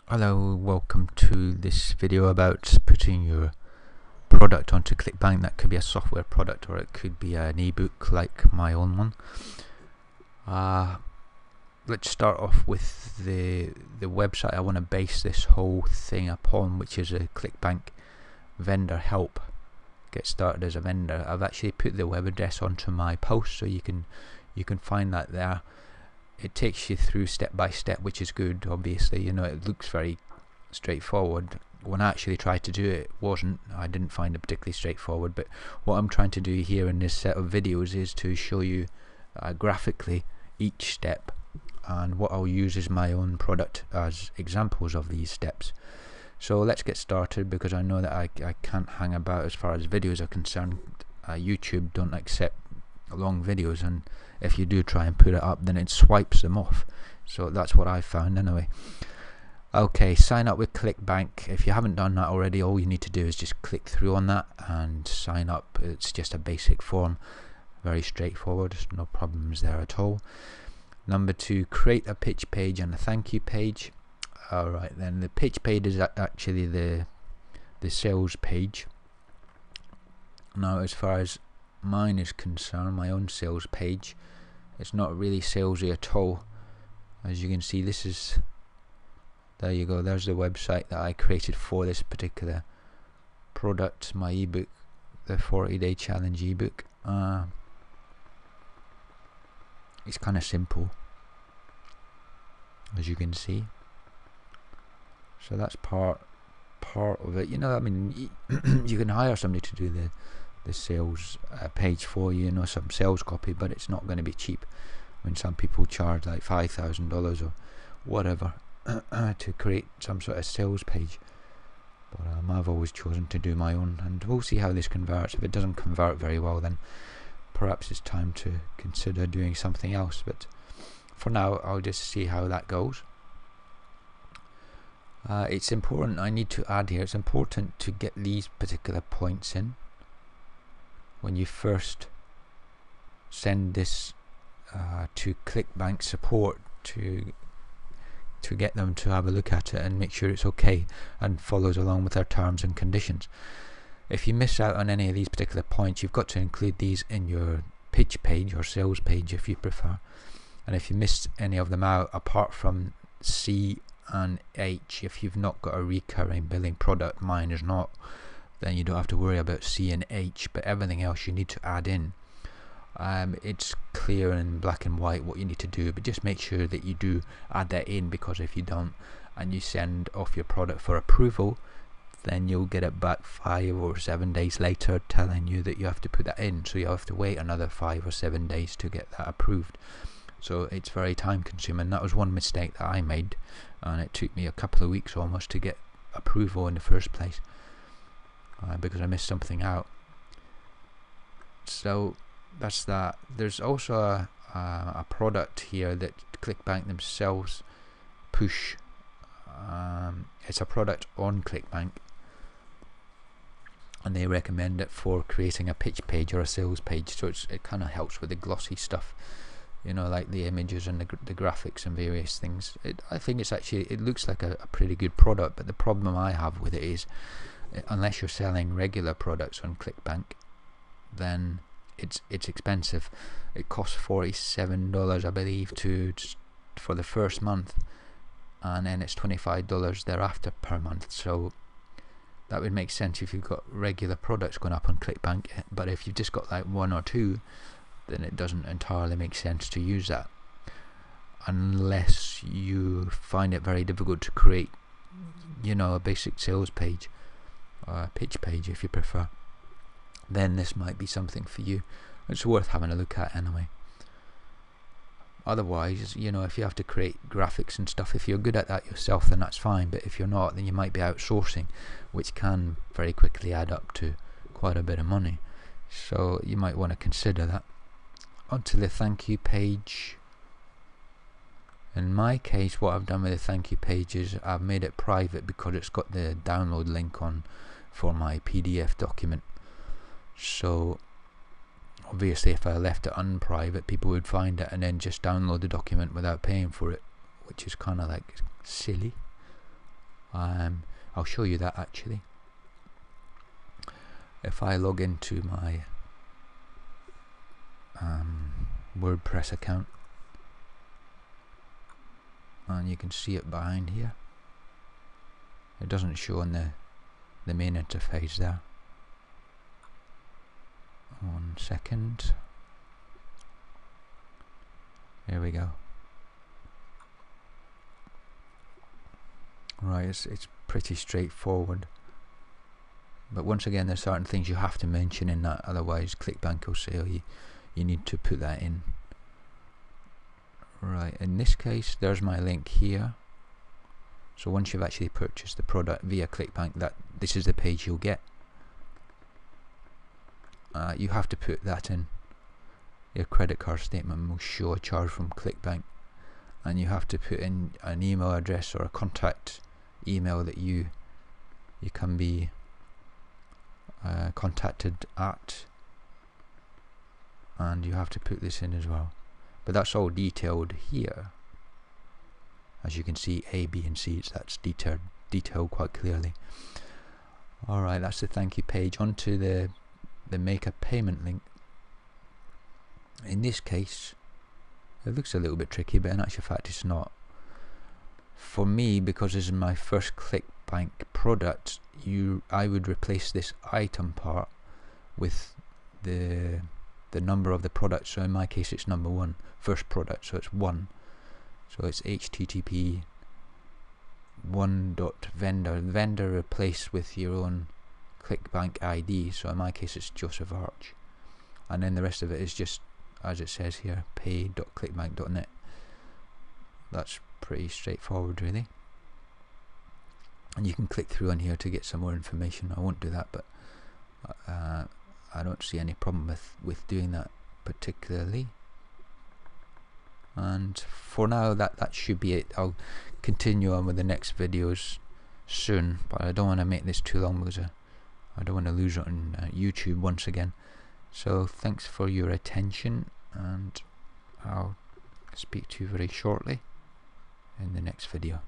Hello, welcome to this video about putting your product onto Clickbank. That could be a software product or it could be an ebook like my own one. Let's start off with the website I want to base this whole thing upon, which is a Clickbank vendor help. Get started as a vendor. I've actually put the web address onto my post, so you can find that there. It takes you through step by step, which is good. Obviously, it looks very straightforward. When I actually tried to do it, I didn't find it particularly straightforward. But what I'm trying to do here in this set of videos is to show you graphically each step, and what I'll use is my own product as examples of these steps. So let's get started, because I know that I can't hang about as far as videos are concerned. YouTube don't accept long videos, and if you do try and put it up, then it swipes them off. So that's what I found anyway. Okay, sign up with Clickbank. If you haven't done that already, all you need to do is just click through on that and sign up. It's just a basic form, very straightforward, no problems there at all. Number 2, create a pitch page and a thank you page. Alright, then the pitch page is actually the sales page. Now, as far as mine is concerned, my own sales page, it's not really salesy at all. As you can see, there you go, there's the website that I created for this particular product, my ebook, the 40-day challenge ebook. It's kind of simple, as you can see. So that's part of it. I mean, you can hire somebody to do the sales page for you, some sales copy, but it's not going to be cheap. I mean, some people charge like $5,000 or whatever to create some sort of sales page, but I've always chosen to do my own, and we'll see how this converts. If it doesn't convert very well, then perhaps it's time to consider doing something else, but for now I'll just see how that goes. It's important, I need to add here, it's important to get these particular points in when you first send this to Clickbank support to get them to have a look at it and make sure it's okay and follows along with our terms and conditions. If you miss out on any of these particular points, you've got to include these in your pitch page or sales page if you prefer. And if you miss any of them out, apart from C and H, if you've not got a recurring billing product, mine is not, then you don't have to worry about C and H, but everything else you need to add in. It's clear in black and white what you need to do, but just make sure that you do add that in, because if you don't and you send off your product for approval, then you'll get it back 5 or 7 days later telling you that you have to put that in, so you have to wait another 5 or 7 days to get that approved. So it's very time consuming. That was one mistake that I made, and it took me a couple of weeks almost to get approval in the first place, because I missed something out. So that's that. There's also a product here that Clickbank themselves push. It's a product on Clickbank, and they recommend it for creating a pitch page or a sales page. So it kind of helps with the glossy stuff, like the images and the graphics and various things. I think it looks like a pretty good product, but the problem I have with it is, unless you're selling regular products on Clickbank, then it's expensive. It costs $47, I believe, for the first month, and then it's $25 thereafter per month. So that would make sense if you've got regular products going up on Clickbank, but if you've just got like 1 or 2, then it doesn't entirely make sense to use that, unless you find it very difficult to create a basic sales page or a pitch page if you prefer. Then this might be something for you. It's worth having a look at anyway. Otherwise, if you have to create graphics and stuff, if you're good at that yourself, then that's fine, but if you're not, then you might be outsourcing, which can very quickly add up to quite a bit of money. So you might want to consider that. Onto the thank you page. In my case, what I've done with the thank you page is I've made it private, because it's got the download link on for my PDF document. So obviously if I left it unprivate, people would find it and then just download the document without paying for it, which is kind of like silly. I'll show you that actually. If I log into my WordPress account, and you can see it behind here. It doesn't show on the main interface there. 1 second. There we go. Right, it's pretty straightforward. But once again, there's certain things you have to mention in that, otherwise Clickbank will say, oh, you need to put that in. Right, in this case, there's my link here. So once you've actually purchased the product via Clickbank, this is the page you'll get. You have to put that in. Your credit card statement will show a charge from Clickbank, and you have to put in an email address or a contact email that you can be contacted at, and you have to put this in as well. But that's all detailed here. As you can see, A, B and C, that's detailed quite clearly. Alright, that's the thank you page. Onto the make a payment link. In this case, it looks a little bit tricky, but in actual fact it's not. For me, because this is my first Clickbank product, I would replace this item part with the number of the product. So in my case it's number 1, first product, so it's 1. So it's http one.vendor replace with your own Clickbank ID. So in my case it's Joseph Arch, and then the rest of it is just as it says here, pay.clickbank.net. That's pretty straightforward really, and you can click through on here to get some more information. I won't do that, but I don't see any problem with doing that particularly. And for now that should be it. I'll continue on with the next videos soon, but I don't want to make this too long because I don't want to lose it on YouTube once again. So thanks for your attention, and I'll speak to you very shortly in the next video.